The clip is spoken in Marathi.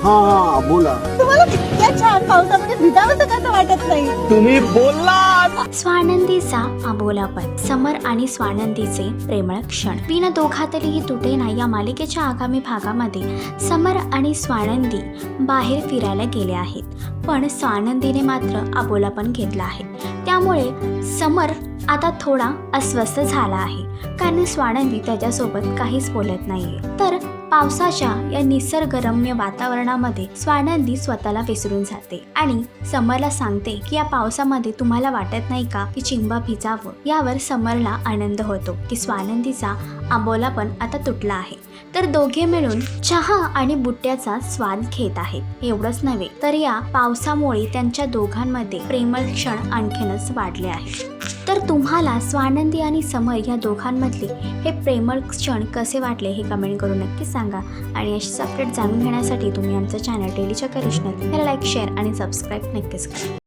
हा बोला. तुम्हाला इतक्या छान पावसामध्ये भिजावंसं कसं वाटत नाही? तुम्ही बोलला. स्वानंदीचा अबोलापण, समर आणि स्वानंदीचे प्रेमळ क्षण. बिना दोघातलीही तुटे ना या मालिकेच्या आगामी भागामध्ये समर आणि स्वानंदी बाहेर फिरायला गेले आहेत, पण स्वानंदीने मात्र अबोलापण घेतला आहे. त्यामुळे समर आता थोडा अस्वस्थ झाला आहे, कारण स्वानंदी त्याच्यासोबत काहीच बोलत नाहीये. तर पावसाच्या या निसर्गरम्य वातावरणामध्ये स्वानंदी स्वतःला विसरून जाते आणि समरला सांगते की या पावसामध्ये तुम्हाला वाटत नाही का की चिंबा भिजावं. यावर समरला आनंद होतो की स्वानंदीचा आंबोलापण आता तुटला आहे. तर दोघे मिळून चहा आणि बुट्ट्याचा स्वाद घेत आहेत. एवढंच नव्हे तर या पावसामुळे त्यांच्या दोघांमध्ये प्रेमळ क्षण आणखीनच वाढले आहे. तर तुम्हाला स्वानंदी आणि समर या दोघांमधले हे प्रेमळ क्षण कसे वाटले हे कमेंट करून नक्की सांगा. आणि अशीच अपडेट जाणून घेण्यासाठी तुम्ही आमचं चॅनल डेलीच्या करिश्मात याला लाईक, शेअर आणि सबस्क्राईब नक्कीच करा.